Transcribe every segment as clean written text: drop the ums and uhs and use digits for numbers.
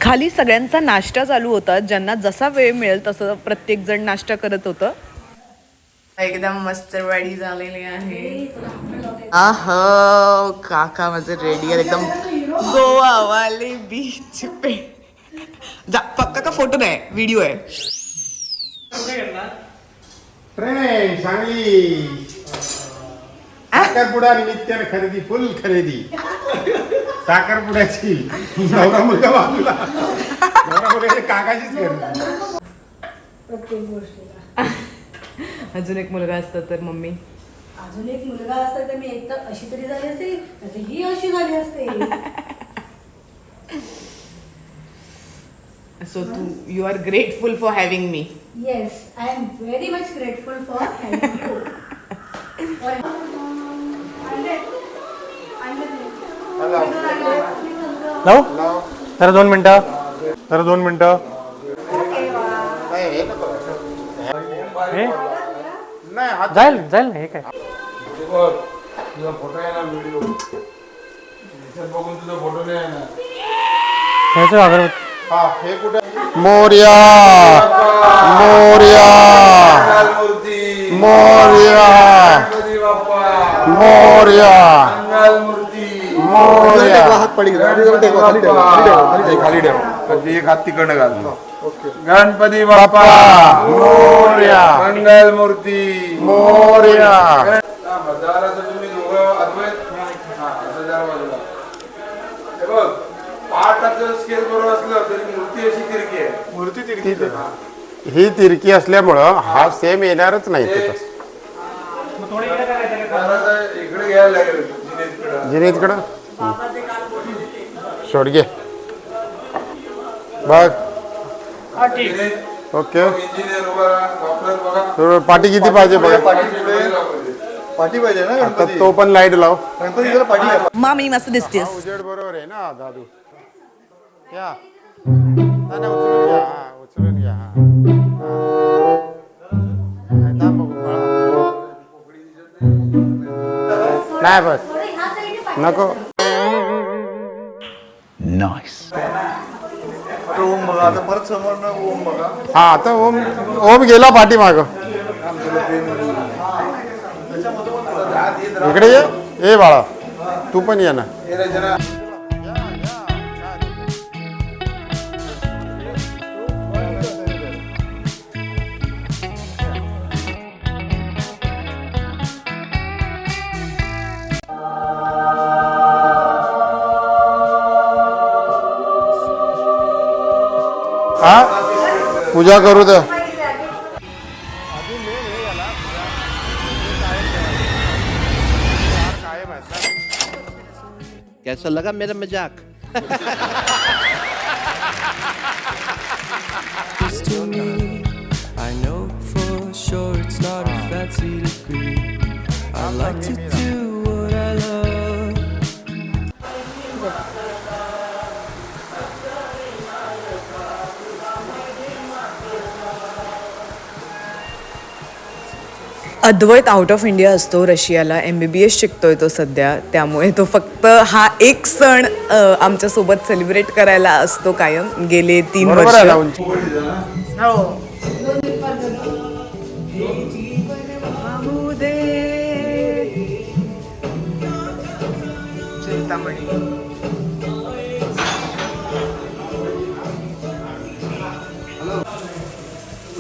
खाली सगळ्यांचा नाश्ता चालू होता. ज्यांना जसा वेळ मिळेल तसं प्रत्येक जण नाश्ता करत होतं. एकदम मस्त वाडी झालेली आहे. काका माझे रेडी आहे एकदम गोवा वाले बीच पे. पक्का का फोटो नाही, व्हिडिओ आहे. ट्रेन सांगली साखरपुडा निमित्ताने खरेदी, फुल खरेदी साखरपुड्याची. नवरा मुलगा बाजूला, नवरा मुलगा काकाचीच खरेदी. प्रत्येक गोष्टीला अजून एक मुलगा असता तर मम्मी, अजून एक मुलगा असता तर मी एक तर अशी तरी झाली असते, तर ही अशी झाली असते. So you are grateful for having me. Yes, I am very much grateful for having you. लाव तर 2 मिनिटं. जाईल ना हे काय फोटो आहे ना, व्हिडिओ बघून तुझा फोटो नाही आहे ह्याचं अगरबत्ती. ना. हे कुठे? मोरया मोरया मोरया मोरया मोरया. खाली ठेव, एक हात तिकडनं घाल. गणपती बाप्पा मोरया, मंगल मूर्ती मोरया. तुम्ही दोघं अद्वैत बघ, पाठाचं स्केल बरोबर असलं तरी मूर्ती अशी तिरकी आहे. मूर्ती तिरकी, ही तिरकी असल्यामुळं हा सेम येणारच नाही. इकडे घ्यायला लागेल जिनेतकडं. सोड घे बघ. ओके, पाठी किती पाहिजे बघा. पाठी पाहिजे ना, आता तो पण लाईट लाव. मामी मस्त दिसतेस. उजेड बरोबर आहे ना दादू. या उचलून घ्या, उचलून घ्या. नाही बस नको. ओम बघा, आता परत समोर ओम बघा. हा, आता ओम ओम गेला पाठी माग. इकडे ये बाळा, तू पण ये ना. हा, पूजा करू दे. कैसा लगा मेरा मजाक? To me, I know for sure it's not a fancy degree. I like to do what I love. Advait out of India असतो, रशियाला MBBS शिकतोय तो सध्या. त्यामुळे तो फक्त हा एक सण आमच्यासोबत सेलिब्रेट करायला असतो कायम. गेले 3 वर्ष.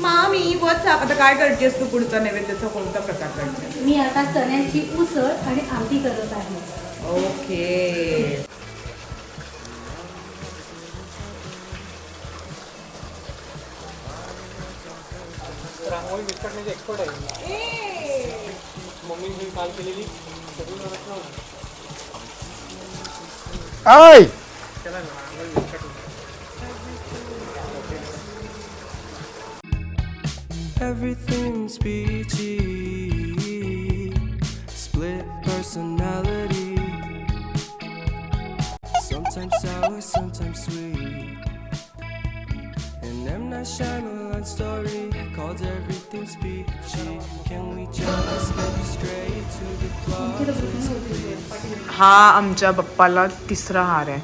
मामी व्हॉट्सअप, आता काय करतेस तू? पुढचा नैवेद्याचा कोणता प्रकार करते? मी आता चण्याची उसळ आणि आमटी करत आहे. ओके. रांगोळी विस्कटण्याचे एक्सपर्ट आहे. मम्मीने काल केलेली I Everything's peachy. Split personality. Sometimes sour, sometimes sweet. And M. Night Shyamalan story called Everything's Peachy. Can we just skip straight to the plot twist, please? हा आमच्या बाप्पाला 3रा हार आहे.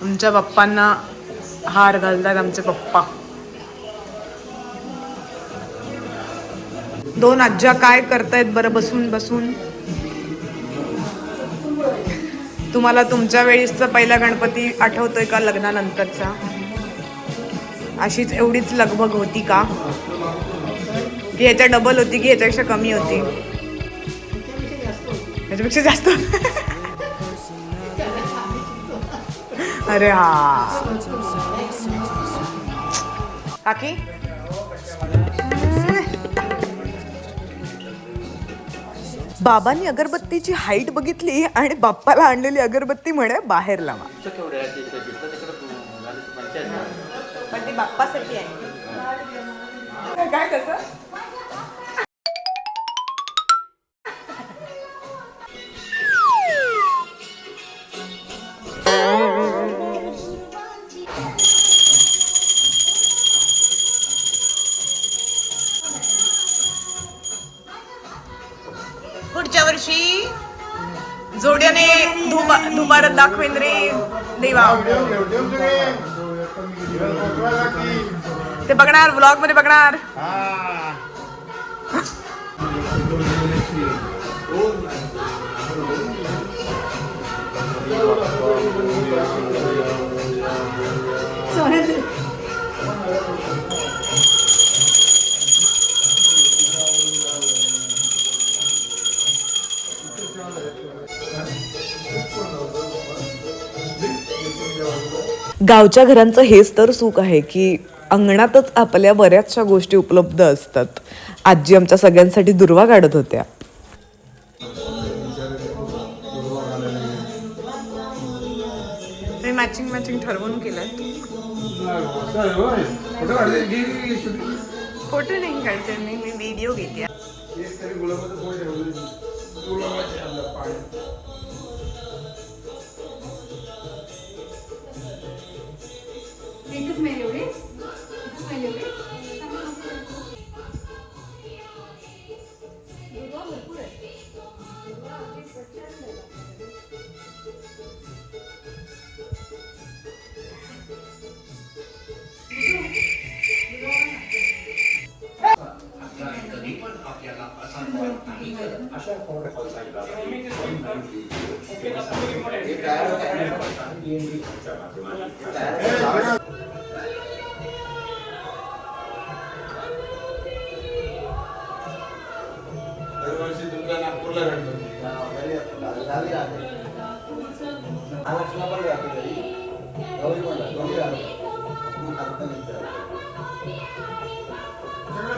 आमच्या बाप्पांना हार घालतात आमचे पप्पा. दोन आज्या काय करतायत बरं बसून बसून. तुम्हाला तुमच्या वेळीचा पहिला गणपती आठवतोय का लग्नानंतरचा? अशीच एवढीच लगबग होती का, की ह्याच्या डबल होती की ह्याच्यापेक्षा कमी होती? ह्याच्यापेक्षा जास्त. अरे हा काकी बाबांनी अगरबत्तीची हाईट बघितली आणि बाप्पाला आणलेली अगरबत्ती म्हणे बाहेर लावा. पण ती बाप्पासाठी आहे. काय कसं? पुढच्या वर्षी जोड्याने धुमारत दाखवेन रे देवा. ते बघणार व्लॉग मध्ये बघणार. गावच्या घरांचं हेच तर सुख आहे की अंगणातच आपल्या बऱ्याचशा गोष्टी उपलब्ध असतात. आजी आमच्या सगळ्यांसाठी दुर्वा काढत होत्या. मॅचिंग मॅचिंग ठरवून केलंय. फोटो नाही काढते मी व्हिडिओ घेते. दरवर्षी तुमच्या नागपूरला घडतो.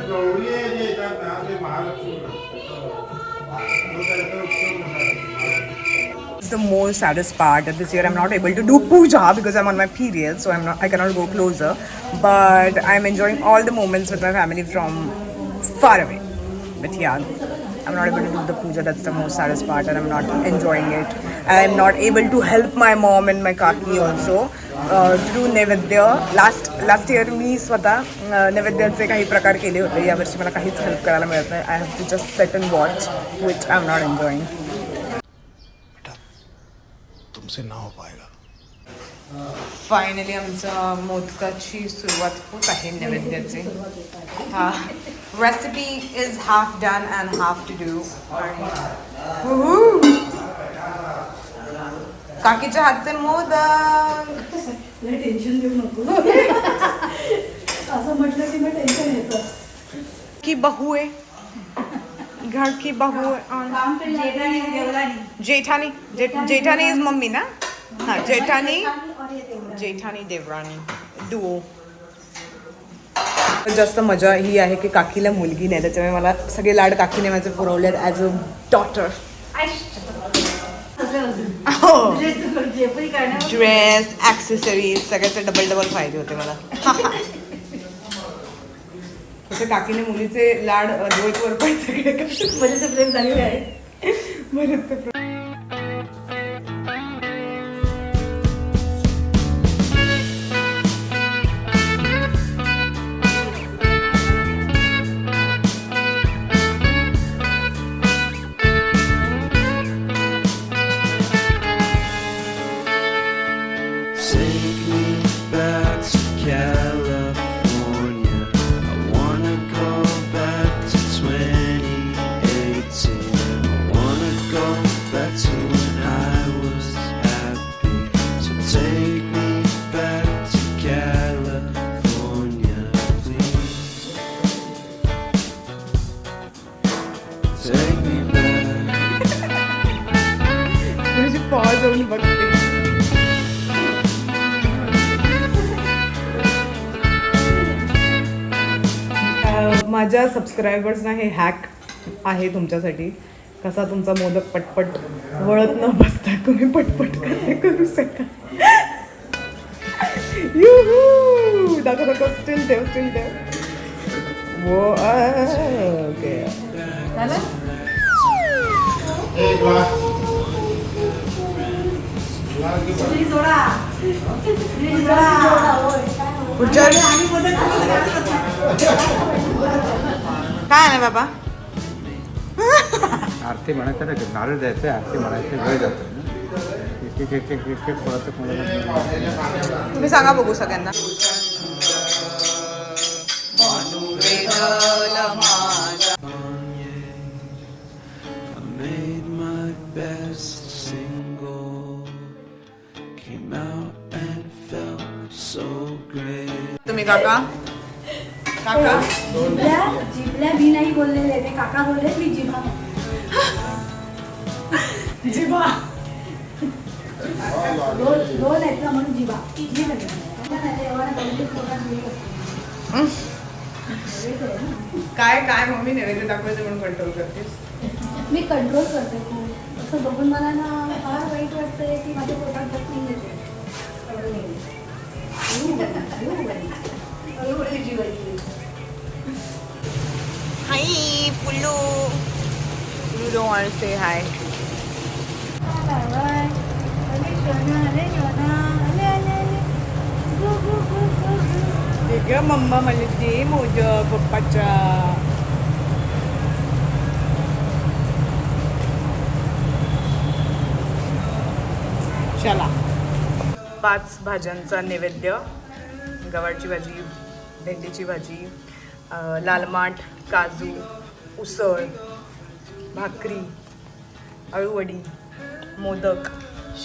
गौरी जे येतात ना ते Mahalakshmi. The most saddest part that this year I'm not able to do puja because I'm on my period, so I cannot go closer. But I'm enjoying all the moments with my family from far away. But yeah, I'm not able to do the puja. That's the most saddest part, and I'm not enjoying it. I'm not able to help my mom and my kaki also to do नैवेद्य. Last year मी स्वतः नैवेद्याचे काही प्रकार केले होते. यावर्षी मला काहीच help करायला मिळत नाही. I have to just sit and watch, which I'm not enjoying. तुमसे ना हो पाएगा. फायनली आमचं मोदकाची सुरुवात होत आहे नैवेद्याची. हा recipe is half done and half to do. काकीच्या हातचे मोदक. टेन्शन देऊ नको. असं म्हटलं की मग टेन्शन येतं. की बहू आहे घर की बहू जेठानी. जेठानी इज मम्मी ना. हाँ जेठानी देवराणी डुओ. जास्त मजा ही आहे की काकीला मुलगी नाही, त्याच्यामुळे मला सगळे लाड काकीने माझे पुरवले as a daughter. Dress accessories सगळ्याचे डबल पाहिजे होते मला. तसे काकीने मुलीचे लाड दिवसभर पण सगळे बरेचसे प्रेम झालेले आहे. बरेचसे Say take me back. तुझी पॉज होऊन बघते. माझ्या सबस्क्रायबर्सना हे हॅक आहे तुमच्यासाठी. कसा तुमचा मोदक पटपट वळत न बसता तुम्ही पटपट कसे करू शकाल. युहू दाखव दाखव. स्टील ठेव स्टील ठेव. वो ओके झालं. पुढच्या काय आहे बाबा. आरती म्हणायचं नाही, नारळ द्यायचं, आरती म्हणायचं वेळ जातो ना. एक एक एक एक एक फळाचं कोणाला तुम्ही सांगा बघू सगळ्यांना. I made my best single, came out and felt so great. तुम्ही काका काका जिबल्या मी नाही बोललेले ते काका बोलले मी जिभा. जिभा दोन आहेत ना म्हणून जिभा. काय काय मम्मी नैवेद्य दाखवायचं म्हणून कंट्रोल करतेस. मी कंट्रोल करते खूप. असं बघून मला ना फार वाईट वाटतंय की माझ्या पोटात जात नाही येते. Hi Pullu. Pullu don't want to say hi. ठीक आहे मम्मा मला ते मोदक पप्पाच्या. चला 5 भाज्यांचा नैवेद्य. गवारची भाजी, भेंडीची भाजी, लाल माठ, काजू, उसळ, भाकरी, अळूवडी, मोदक,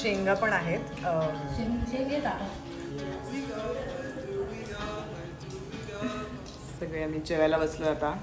शेंगा पण आहेत. सगळे आम्ही जेवायला बसलो आता.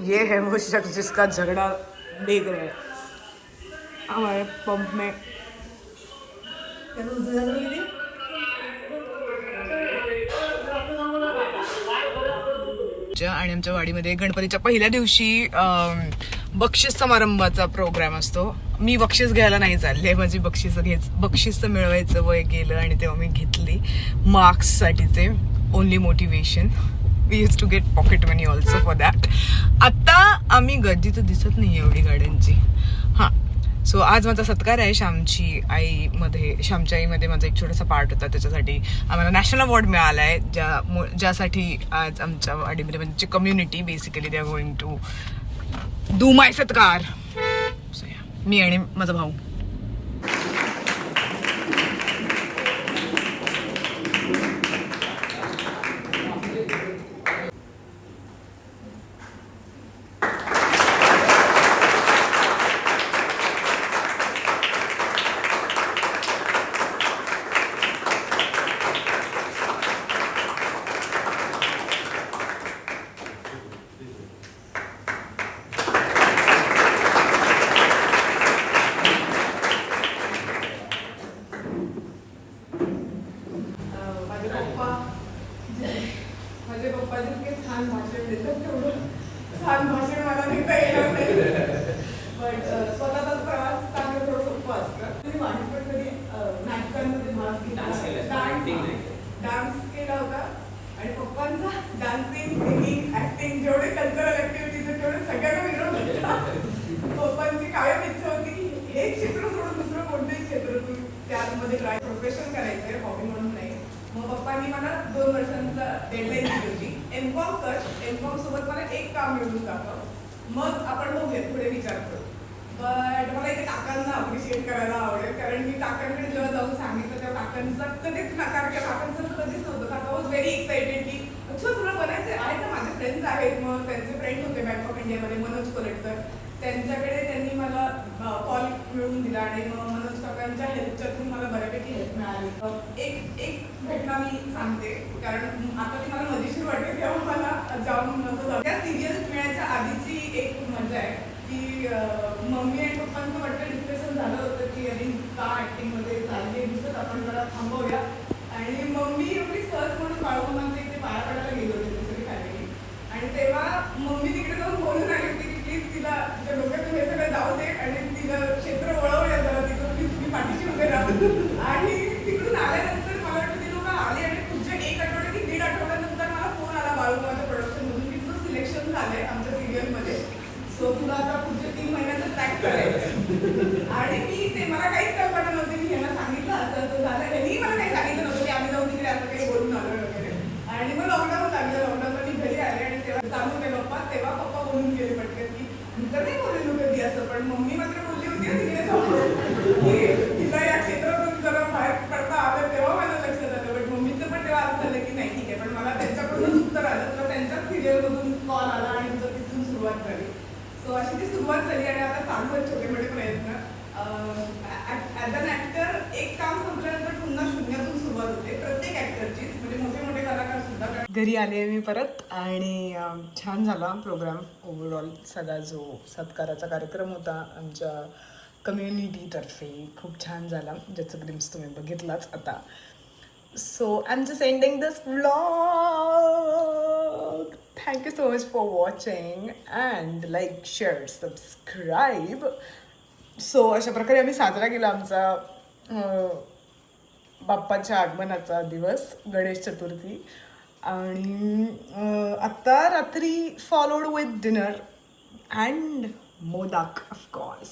ये है वो शख्स जिसका झगड़ा देख रहे हैं हमारे पंप में. आणि आमच्या वाडीमध्ये गणपतीच्या पहिल्या दिवशी बक्षीस समारंभाचा प्रोग्राम असतो. मी बक्षीस घ्यायला नाही चालले. माझी बक्षीस मिळवायचं वय गेलं आणि तेव्हा मी घेतली मार्क्ससाठीचे. Only motivation. We use to get pocket money also for that. आता आम्ही गर्दी तर दिसत नाही एवढी गाड्यांची. हां सो आज माझा सत्कार आहे श्यामच्या आईमध्ये माझा एक छोटासा पार्ट होता. त्याच्यासाठी आम्हाला नॅशनल अवॉर्ड मिळाला आहे ज्यासाठी आज आमच्या वाडीमध्ये म्हणजे community basically they are going to do my सत्कार. मी आणि माझा भाऊ. माझे पप्पा जितके छान भाषण देतात तेवढं छान भाषण मला देता येणार नाही. बट स्वतःचा प्रवास सांगणं थोडं सोपं असतं. तुम्ही माझी पण कधी नाटकांमध्ये भाग घेतला, डान्स केला होता आणि पप्पांचा डान्सिंग, सिंगिंग, ऍक्टिंग जेवढे कल्चरल ऍक्टिव्हिटीज तेवढे सगळ्यांना विरोध होता. पप्पांची कायम इच्छा होती की हे क्षेत्र सोडून दुसरं कोणतेही क्षेत्र तुम्ही त्यामध्ये ट्राय प्रोफेशन करायचंय, हॉबी म्हणून नाही. मग पप्पांनी मला 2 वर्षांचा डेडलाईन दिली होती. एमकॉम कर, एमकॉम सोबत मला एक काम मिळून दाखव, मग आपण बघूया पुढे विचार करू. बट मला इथे काकांना अप्रिशिएट करायला आवडेल, कारण मी काकांकडे जेव्हा जाऊन सांगितलं तेव्हा काकांचा कधीच नकार केला. काकांचं कधीच नव्हतं. काका वॉज व्हेरी एक्साइटेड की अच्छा तुला बनायचं आहे ना. माझे फ्रेंड्स आहेत, मग त्यांचे फ्रेंड होते बँक ऑफ इंडियामध्ये मनोज कोलेटकर, त्यांच्याकडे त्यांनी मला कॉल मिळवून दिला आणि मग मनोज काकांच्या हेल्पच्या थ्रू मला बऱ्यापैकी हेल्प मिळाली. एक घटना मी सांगते, कारण आता ती मला मजेशीर वाटते, तेव्हा मला जाऊन असं झालं. त्या सिरियल मिळायच्या आधीची एक मजा आहे की मम्मी आणि पप्पांचं वाटतं डिस्कशन झालं होतं की अरे का ॲक्टिंगमध्ये चालली दिसत आपण जरा थांबवूया. आणि मम्मी एवढी सहज म्हणून बाळूमामांच्या इथे पाया पडायला गेली होती दुसरी फॅमिली, आणि तेव्हा मम्मी तिकडे जाऊन बोलून आली होती की प्लीज तिला तिच्या डोक्यातून हे सगळं जाऊ दे आणि तिला क्षेत्र वळवूया जरा, तिथं प्लीज तुम्ही पाठीशी उभे राहा. आणि तिकडून आल्यानंतर मला वाटतं ती लोक आली आणि पुढच्या 1 आठवडा की 1.5 आठवड्यानंतर मला फोन आला बाळूमामाच्या प्रोडक्शनमधून की तुझं सिलेक्शन झालंय आमच्या सिरियलमध्ये, सो तुला आता पुढच्या 3 महिन्याचं ट्रॅक करायचं. आणि मी ते मला काहीच कल्पना नव्हती. मी ह्यांना सांगितलं असं असं झालं, त्यांनी मला काही सांगितलं नव्हतं की आम्ही जाऊन तिकडे असं काही बोलून आलो वगैरे. आणि मग लॉकडाऊन लागलं. लॉकडाऊनला मी घरी आले आणि तेव्हा चालू होते पप्पा, तेव्हा पप्पा बोलून गेले पटकन की मी तर नाही बोललेलो कधी असं, पण मम्मी मात्र बोलली होती ना तिकडे जाऊन की तिला या क्षेत्रातून जरा बाहेर पडता आलं, तेव्हा मला लक्षात आलं. पण मम्मीचं पण तेव्हा असं झालं की नाही ठीक आहे, पण मला त्यांच्याकडूनच उत्तर आलं, तुला त्यांच्याच सिरियलमधून कॉल आला आणि तुझं तिथून सुरुवात झाली. सो अशी ती सुरुवात झाली आणि आता चालू आहेत छोटे मोठे प्रयत्न. ॲज अन ॲक्टर एक काम संपल्यानंतर पुन्हा शून्यातून सुरुवात होते प्रत्येक ॲक्टरचीच, म्हणजे मोठे मोठे कलाकार सुद्धा. घरी आले मी परत आणि छान झाला प्रोग्राम ओव्हरऑल. सगळा जो सत्काराचा कार्यक्रम होता आमच्या कम्युनिटीतर्फे खूप छान झाला, ज्याचं ग्लिम्स तुम्ही बघितलाच आता. So I'm just ending this vlog. Thank you so much for watching and like, share, subscribe. So अशा प्रकारे आम्ही साजरा केला आमचा बाप्पाच्या आगमनाचा दिवस, गणेश चतुर्थी. आणि आत्ता रात्री followed with dinner and modak of course.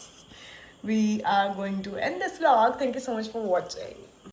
We are going to end this vlog. Thank you so much for watching.